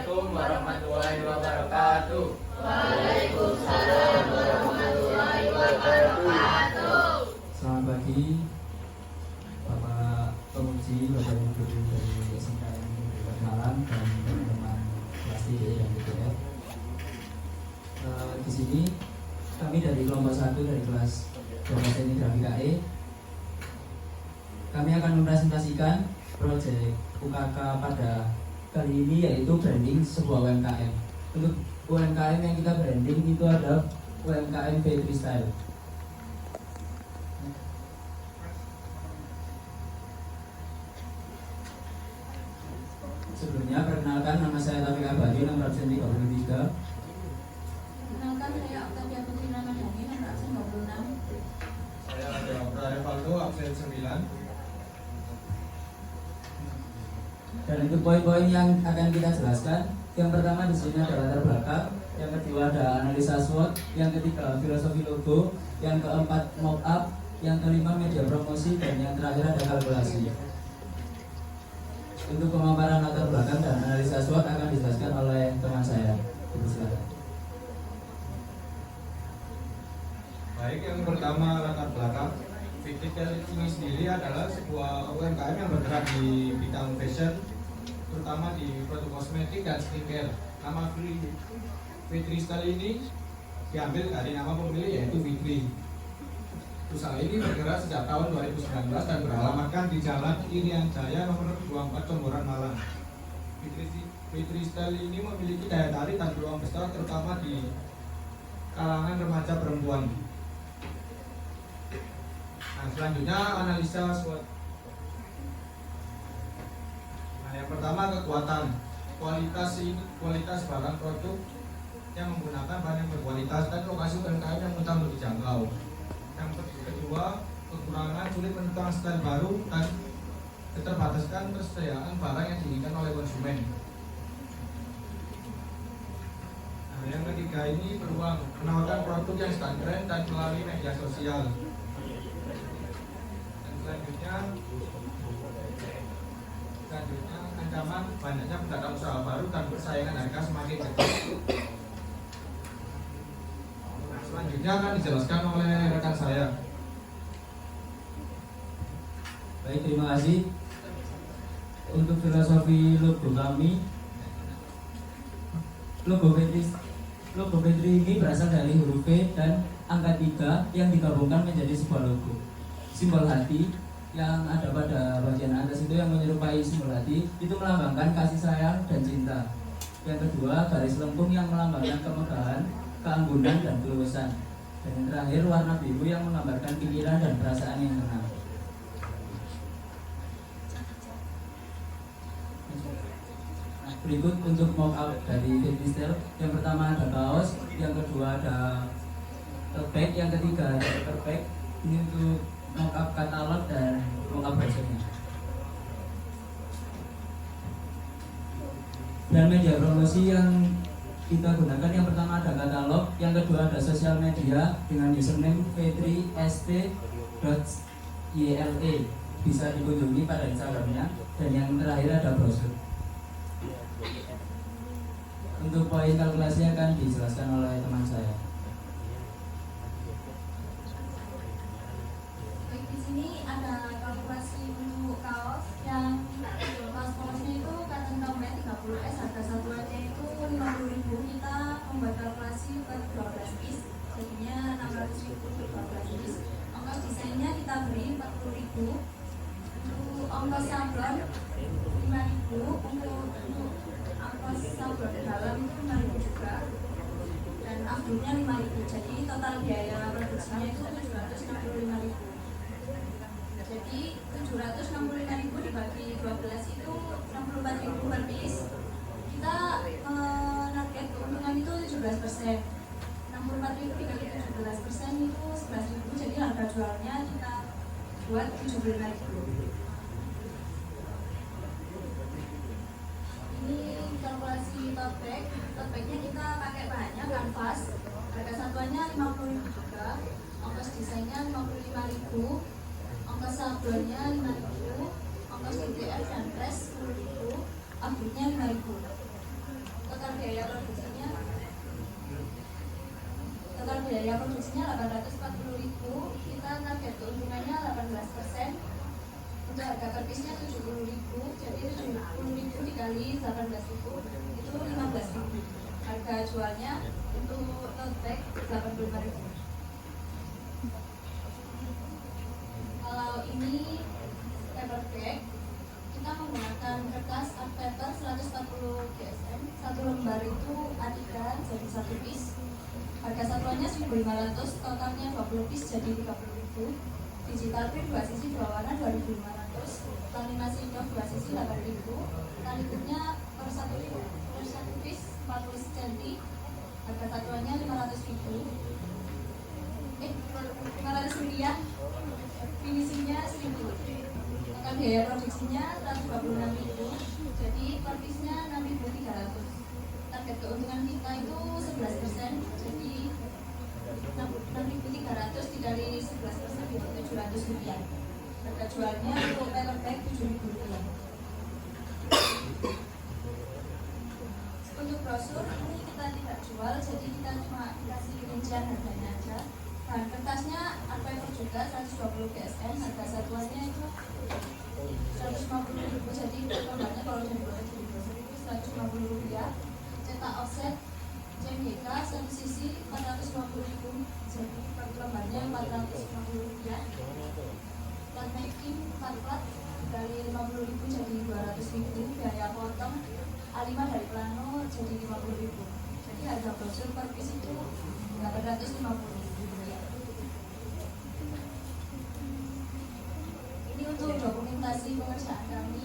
Assalamualaikum warahmatullahi wabarakatuh. Waalaikumsalam warahmatullahi wabarakatuh. Selamat pagi Bapak Penguji, Bapak Ibu Guru dari SMKN Malang dan teman-teman kelas D dan DPR. Di sini kami dari kelompok 1 dari kelas Bahasa Ini Grafika E. Kami akan mempresentasikan proyek UKK pada kali ini, yaitu branding sebuah UMKM. Untuk UMKM yang kita branding itu adalah UMKM Vetri Style. Sebelumnya perkenalkan, nama saya Taufik Abadi, nomor absen 33. Kenalkan, saya Octavia Putri Ramadhani, nomor absen 26. Saya ada Prarevaldo, absen 9. Dan untuk poin-poin yang akan kita jelaskan, yang pertama di sini ada latar belakang, yang kedua ada analisa SWOT, yang ketiga filosofi logo, yang keempat mock up, yang kelima media promosi, dan yang terakhir ada kalkulasi. Untuk pemaparan latar belakang dan analisa SWOT akan dijelaskan oleh teman saya. Silakan. Baik, yang pertama latar belakang. Vetri Style ini sendiri adalah sebuah UMKM yang bergerak di bidang fashion, terutama di produk kosmetik dan skincare. Nama Vetri Style ini diambil dari nama pemilik, yaitu Fitri. Usaha ini bergerak sejak tahun 2019 dan beralamatkan di Jalan Irian Jaya nomor 24 Comboran, Malang. Vetri Style ini memiliki daya tarik dan peluang besar, terutama di kalangan remaja perempuan. Nah, selanjutnya analisa SWOT. Nah, yang pertama kekuatan. Kualitas barang produk yang menggunakan bahan yang berkualitas dan lokasi UMKM yang mudah untuk dijangkau. Yang kedua, kekurangan sulit menentukan style baru dan keterbatasan persediaan barang yang diinginkan oleh konsumen. Nah, yang ketiga ini peluang menawarkan produk yang sedang tren dan melalui media sosial. Selanjutnya ancaman banyaknya pendatang usaha baru dan persaingan harga semakin ketat. Selanjutnya akan dijelaskan oleh rekan saya. Baik, terima kasih. Untuk filosofi logo kami, logo Vetri ini berasal dari huruf V dan angka 3 yang digabungkan menjadi sebuah logo. Simbol hati yang ada pada bagian atas itu yang menyerupai simbol hati itu melambangkan kasih sayang dan cinta. Yang kedua, garis lengkung yang melambangkan kemegahan, keanggunan, dan keluasan. Dan yang terakhir, warna biru yang menggambarkan pikiran dan perasaan yang tenang. Nah, berikut untuk mock up dari Vetri Style. Yang pertama ada kaos, yang kedua ada tote bag, yang ketiga ada paper bag. Ini untuk mock up katalog dan mock up browsernya. Dan media promosi yang kita gunakan, yang pertama ada katalog, yang kedua ada sosial media dengan username vetrist.yle, bisa dikunjungi pada Instagramnya, dan yang terakhir ada brosur. Untuk poin kalkulasi akan dijelaskan oleh teman saya. Ini ada kalkulasi untuk kaos yang kaosnya itu cotton combat 30S, harga satuannya itu 50.000. Kita membuat kalkulasi per 12 piece, jadinya 600.000 per 12 piece. Ongkos desainnya kita beri 40.000. Untuk ongkos sablon 5.000. Untuk ongkos sablon dalam itu 5.000 juga. Dan abdulnya 5.000. Jadi total biaya produksinya itu 765.000. Jadi 765.000 dibagi 12 itu 64.000 per piece. Kita target keuntungan itu 17%. 64.000 dikali 17% itu 11.000. Jadi harga jualnya kita buat 75.000. Ini kalkulasi tote bag. Tote bagnya kita pakai bahannya kanvas. Harga satuannya 50.000 juga. Ongkos desainnya 55.000. Ongkos sablonnya 5.000, ongkos DTF dan press 10.000, abdulnya 5.000. total biaya produksinya 840.000, kita target keuntungannya 18%. Untuk harga per piece-nya 70.000, jadi 70.000 dikali 18.000 itu 15.000. Harga jualnya untuk tote bag 85.000. Kalau ini paper bag, kita menggunakan kertas art paper 140 GSM. Satu lembar itu A3 jadi 1 piece. Harga satuannya 1.500, totalnya 20 piece jadi 30.000. Digital print 2 sisi 2 warna 2.500. Laminasi indoor 2 sisi 8.000. Tali tutnya per 1 piece 40 cm. Harga satuannya 500.000. 500 rupiah. Finishingnya 1.000. Total biaya produksinya 126.000. Jadi per piece-nya 6.300. Target keuntungan kita itu 11%. Jadi 6.300 dikali 11% itu 700 rupiah. Harga jualnya untuk paper bag 7.000 rupiah. Untuk brosur ini kita tidak jual, jadi kita cuma kasih rincian harganya aja. Bahan kertasnya art paper juga 120 GSM, harga satuannya itu 150.000, jadi lembarnya kalau dari brosur itu 150 rupiah. Cetak offset CMYK 1 sisi 450.000, jadi per lembarnya 450 rupiah. Plat making 4 plat dari 50.000 jadi 200.000. Biaya potong A5 dari plano jadi 50.000. Jadi harga brosur per piece itu 850. Ini untuk dokumentasi pengerjaan kami.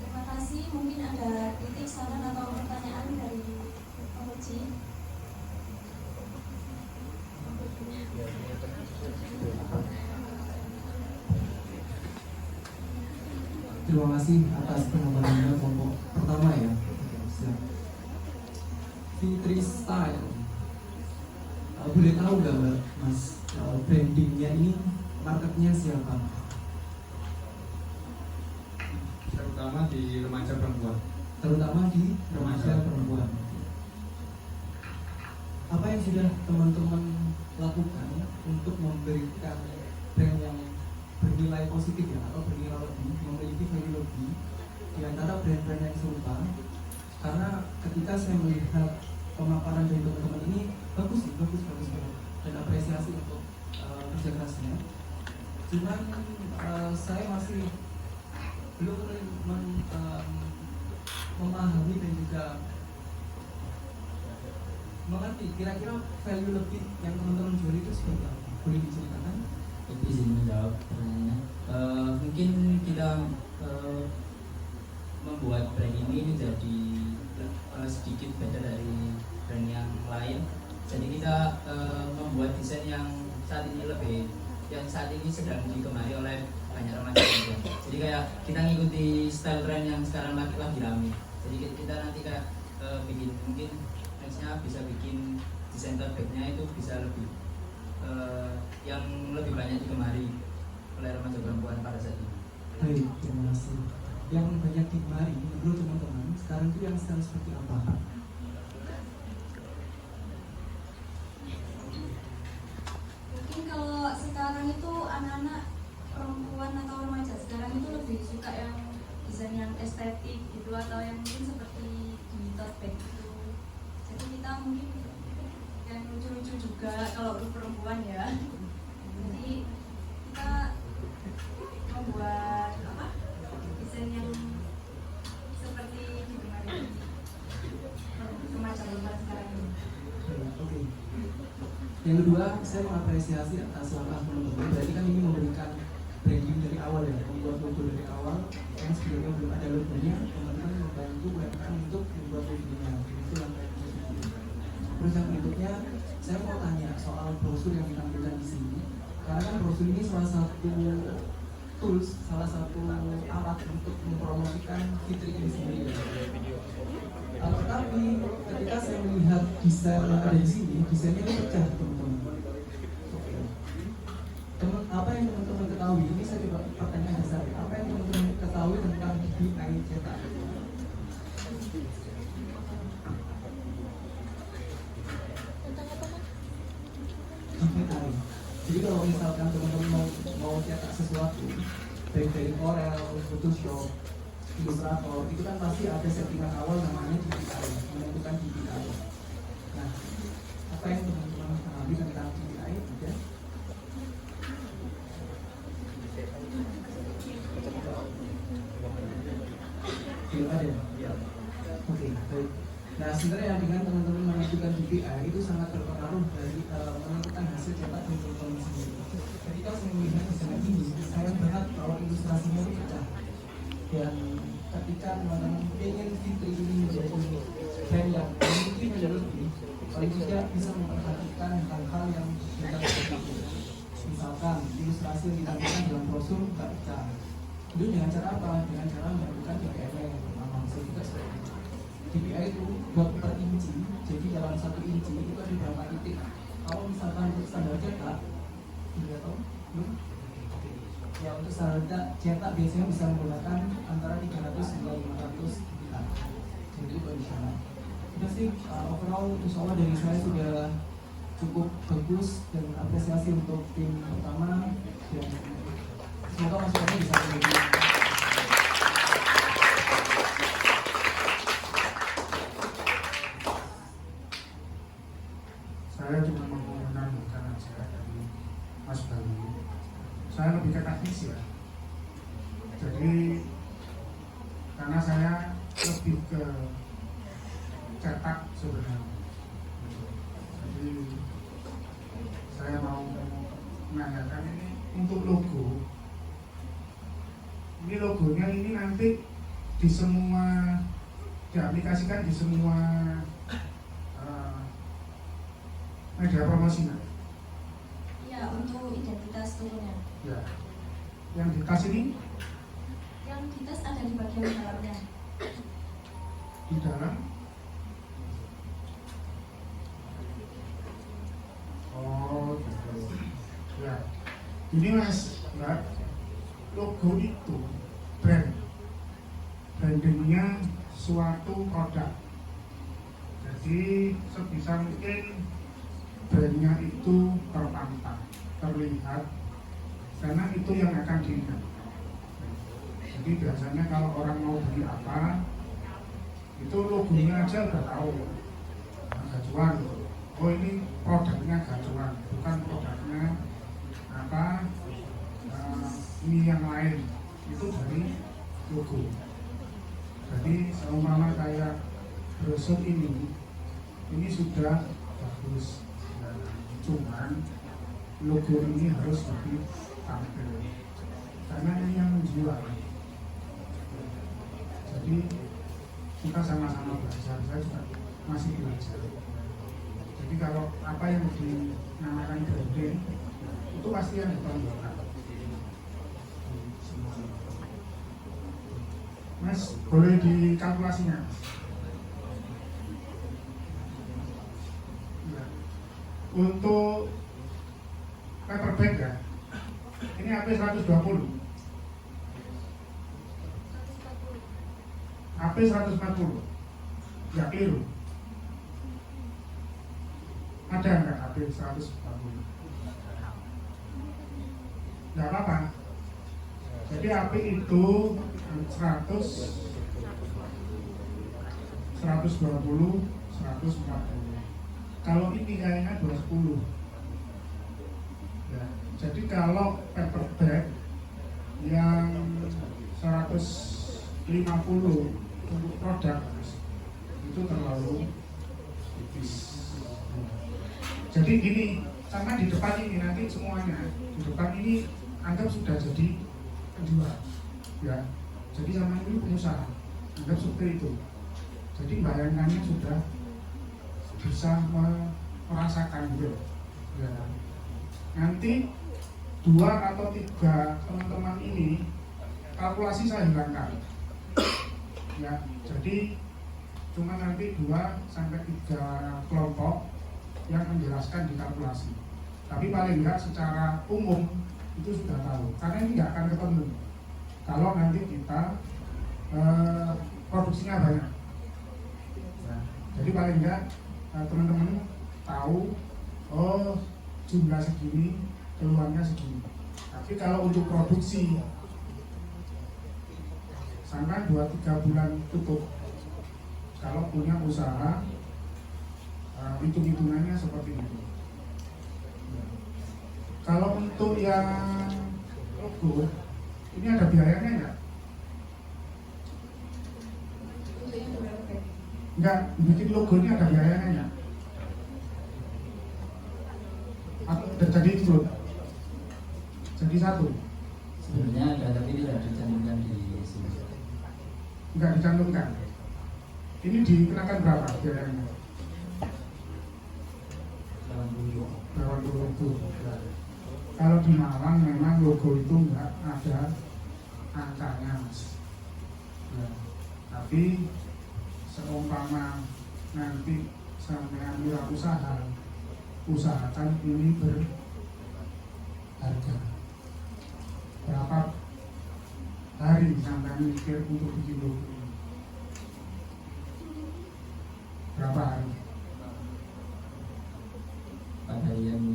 Terima kasih. Mungkin ada kritik, saran atau pertanyaan dari penguji. Terima kasih atas penambahannya kelompok pertama ya. Fitri Style. Boleh tahu nggak Mbak, Mas, brandingnya ini marketnya siapa? Terutama di remaja perempuan. Terutama di remaja perempuan. Apa yang sudah teman-teman lakukan untuk memberikan brand yang bernilai positif ya, atau bernilai lebih, memiliki value lebih di antara brand-brand yang serupa? Karena ketika saya melihat pemaparan dari teman-teman ini bagus banget, dan apresiasi untuk kerja kerasnya. Cuman saya masih belum memahami dan juga mengerti kira-kira value lebih yang teman-teman jual itu seperti apa. Boleh diceritakan? Jadi izin menjawab pertanyaannya. Mungkin kita membuat brand ini menjadi sedikit beda dari brand yang lain. Jadi kita membuat desain yang saat ini sedang digemari oleh banyak remaja juga. Jadi kayak kita ngikuti style tren yang sekarang lagi rame. Jadi kita nanti kayak bikin, mungkin nextnya bisa bikin desain tote bag-nya itu bisa lebih yang lebih banyak digemari oleh remaja perempuan pada saat ini. Baik, terima kasih. Yang banyak digemari menurut teman-teman sekarang itu yang style seperti apa? Mungkin kalau sekarang itu anak-anak perempuan atau remaja sekarang itu lebih suka yang desain yang estetik gitu, atau yang mungkin seperti di tote bag gitu. Jadi kita mungkin yang lucu-lucu juga kalau untuk perempuan ya. Jadi kita membuat desain yang seperti digemari remaja sekarang ini. Oke. Yang kedua, saya mengapresiasi atas langkah teman-teman. Berarti kan ini memberikan branding dari awal ya, membuat logo dari awal. Yang sebelumnya belum ada logonya, teman-teman membantu UMKM untuk membuat logonya. Itu langkah yang positif. Terus yang berikutnya, saya mau tanya soal brosur yang ditampilkan di sini. Karena kan brosur ini salah satu tools, salah satu alat untuk mempromosikan Fitri ini sendiri. Tetapi ketika saya melihat desain yang ada di sini, desainnya ini pecah teman-teman. Apa yang teman-teman ketahui? Ini saya coba pertanyaan dasar. Apa yang teman-teman ketahui tentang DI cetak? kalau misalkan teman-teman mau cetak sesuatu, baik dari Corel, Photoshop, Illustrator, itu kan pasti ada settingan awal namanya DPI, menentukan DPI. Nah, apa yang teman-teman pahami tentang DPI? Ya? Belum ada? Oke, baik. Nah, sebenarnya dengan teman-teman menentukan DPI itu sangat berpengaruh dari menentukan hasil cetak dari teman-teman sendiri. Ketika saya melihat desain ini, saya melihat bahwa ilustrasinya itu pecah. Dan ketika teman-teman ingin Fitri ini menjadi brand yang memiliki value lebih, paling tidak bisa memperhatikan hal-hal yang tidak seperti itu. Misalkan ilustrasi yang ditampilkan dalam brosur tidak pecah. Itu dengan cara apa? Dengan cara melakukan DPI yang pertama. Saya juga seperti itu. DPI itu buat per inci, jadi dalam 1 inci itu ada berapa titik. Kalau misalkan untuk standar cetak, tidak tahu, ya untuk standar cetak biasanya bisa menggunakan antara 300 hingga 500 titik. Jadi itu kondisional. Sudah sih, overall insya Allah dari saya sudah cukup bagus dan apresiasi untuk tim pertama dan semoga masukannya bisa menjadi. Saya cuma mau menambahkan aja dari Mas Bayu. Saya lebih ke teknis ya. Jadi karena saya lebih ke cetak sebenarnya. Jadi saya mau menanyakan ini untuk logo. Ini logonya ini nanti di semua diaplikasikan di semua media promosinya. Ya, untuk identitas tokonya. Ya. Yang di tas ini? Yang di tas ada di bagian dalamnya. Di dalam? Oh, gitu. Ya. Ini Mas, Mbak, logo itu brandingnya suatu produk. Jadi sebisa mungkin brandnya itu terpantau, terlihat, karena itu yang akan dilihat. Jadi biasanya kalau orang mau beli apa, itu logonya aja udah tahu. Gacuan, oh ini produknya gacuan, bukan produknya apa, ini yang lain, itu dari logo. Jadi seumpama kayak brosur ini sudah bagus. Cuman logo ini harus lebih tampil karena ini yang menjual. Jadi kita sama-sama belajar, saya juga masih belajar. Jadi kalau apa yang dinamakan branding itu pasti yang ditonjolkan. Mas, boleh dikalkulasinya? Untuk paperback ya, ini HP 120, HP 140, ya keliru. Ada nggak HP 140? Nggak apa-apa. Jadi HP itu 100, 120, 140. Kalau ini kayaknya 210. Ya, jadi kalau paperback yang 150 untuk produk itu terlalu tipis. Jadi gini, sama di depan ini nanti semuanya di depan ini anggap sudah jadi penjual, ya. Jadi sama ini pengusaha, anggap seperti itu. Jadi bayangannya sudah bisa merasakan gitu, ya. Nanti 2 atau 3 teman-teman ini kalkulasi saya hilangkan, ya. Jadi cuma nanti 2 sampai 3 kelompok yang menjelaskan di kalkulasi. Tapi paling enggak secara umum itu sudah tahu, karena ini nggak akan ketemu kalau nanti kita produksinya banyak. Ya. Jadi paling enggak teman-teman tahu, oh jumlah segini keluarnya segini. Tapi kalau untuk produksi sampai 2-3 bulan tutup. Kalau punya usaha, hitung-hitungannya seperti itu. Kalau untuk yang logo, ini ada biayanya nggak? Enggak, bikin logo ini ada biayanya nggak? Atau jadi itu? Jadi satu? Sebenarnya ada tapi tidak dicantumkan di sini. Enggak dicantumkan. Ini dikenakan berapa biayanya? 80.000. Kalau di Malang memang logo itu enggak ada angkanya, Mas. Ya. Tapi seumpama nanti sampai wirausaha, usahakan ini berharga. Berapa hari sampai mikir untuk bikin logo ini? Berapa hari? Pada yang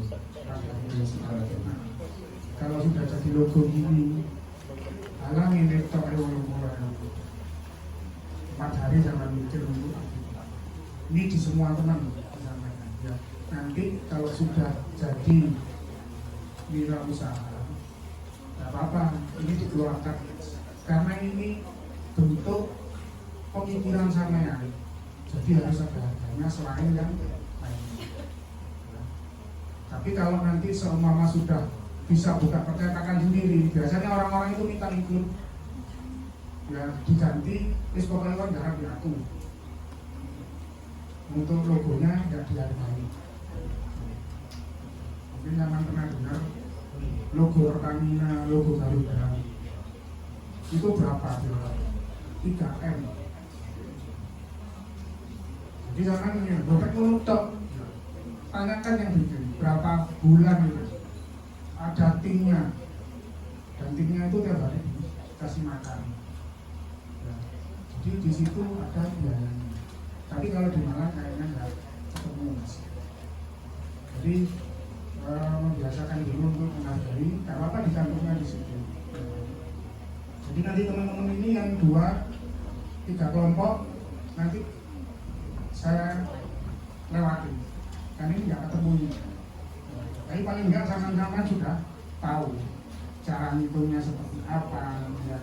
Kalau sudah jadi logo ini, alami laptop logo 4 hari jangan mikir untuk ini di semua teman ya. Nanti kalau sudah jadi wirausaha, tidak apa-apa, ini dikeluarkan karena ini bentuk pemikiran sampean. Jadi harus ada harganya selain yang lainnya. Tapi kalau nanti seumpama sudah bisa buka percetakan sendiri, biasanya orang-orang itu minta ikut, ya diganti, wis pokoknya kan nggak diaku. Untuk logonya nggak dihargai. Mungkin jangan pernah dengar logo Pertamina, logo Garuda. Itu berapa? 3M. Jadi jangan ya, dompet nutup. Tanyakan yang bikin berapa bulan itu, ada timnya, dan timnya itu tiap hari dikasih makan. Ya. Jadi di situ ada biayanya. Tapi kalau di Malang kayaknya nggak ketemu, Mas. Jadi membiasakan dulu untuk menghargai, nggak apa-apa dicantumnya di situ. Jadi nanti teman-teman ini yang 2-3 kelompok nanti saya lewati. Kan ini nggak ketemu, tapi paling nggak sama-sama sudah tahu cara ngitungnya seperti apa. Ya,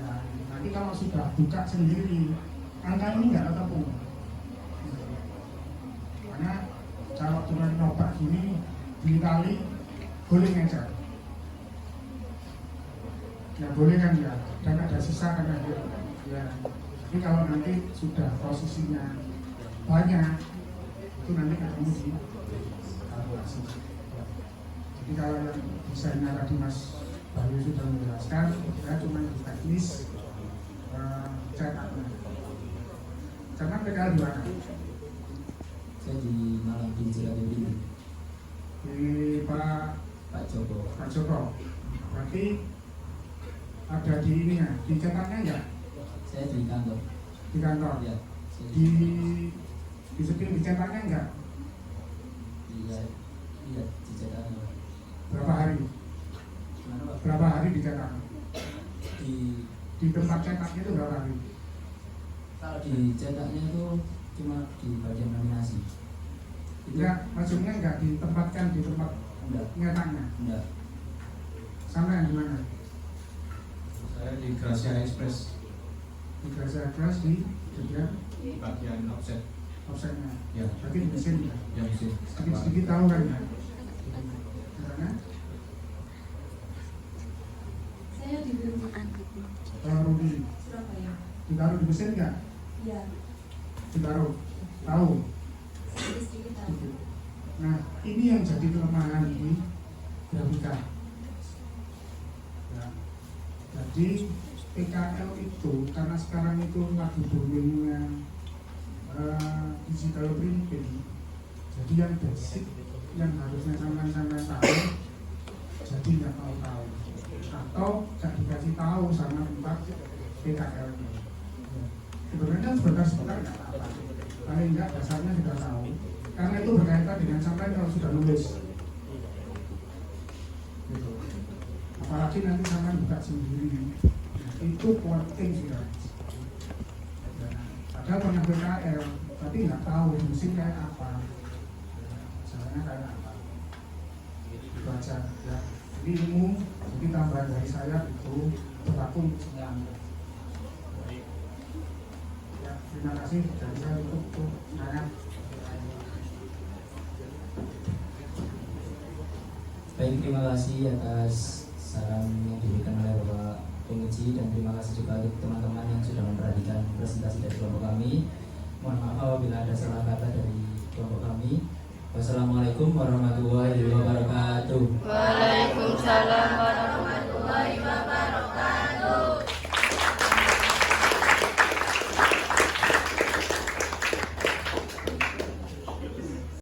nanti kalau sudah buka sendiri, angka ini nggak ketemu. Karena kalau cuma nyoba gini dikali boleh ngejar, ya boleh kan ya, dan ada sisa kan ada. Ya, tapi kalau nanti sudah posisinya banyak, itu nanti ketemu di kalkulasi. Jadi kalau yang desainnya tadi Mas Bayu sudah menjelaskan, saya cuma di teknis cetaknya. Karena PKL di mana? Saya di Malang di Cilacap Di Pak Joko. Pak Joko. Berarti ada di ini ya, di cetaknya ya? Saya di kantor. Di kantor. Ya. Di sebelum dicetaknya enggak? Iya, dicetaknya. Berapa hari? Gimana, Pak? Berapa hari dicetak? Di Tempat cetaknya itu berapa hari? kalau dicetaknya itu cuma di bagian laminasi. Itu Enggak, maksudnya enggak ditempatkan di tempat enggak, nyetaknya. enggak. Sampai yang di mana? Saya di Gracia Express, Di Gracia Express di bagian offset. offsetnya. Ya, Berarti di mesin ya. yang sih. Sedikit-sedikit tahu kan ya? Misalnya, Saya di Rudi, Surabaya. ditaruh di mesin enggak? Iya, Ditaruh, tahu. sedikit-sedikit tahu. Nah, ini yang jadi kelemahan di grafika. Ya. Jadi PKL itu karena sekarang itu lagi boomingnya digital printing. Jadi yang basic yang harusnya sampai tahu, jadi nggak mau tahu atau nggak dikasih tahu sama tempat PKL-nya. Ya. Sebenarnya sebentar nggak apa-apa. Paling nggak dasarnya sudah tahu. Karena itu berkaitan dengan sampai kalau sudah nulis. Gitu. apalagi nanti sama buka sendiri, itu penting sih guys. Padahal pernah PKL, tapi nggak tahu musim kayak apa, caranya kayak apa. Itu aja ya. Jadi ilmu, jadi tambahan dari saya itu berlaku semuanya. Ya, terima kasih dari saya untuk nanya. Baik, terima kasih atas saran yang diberikan oleh Bapak Penguji, dan terima kasih juga untuk teman-teman yang sudah memperhatikan presentasi dari kelompok kami. Mohon maaf apabila ada salah kata dari kelompok kami. Wassalamualaikum warahmatullahi wabarakatuh. Waalaikumsalam warahmatullahi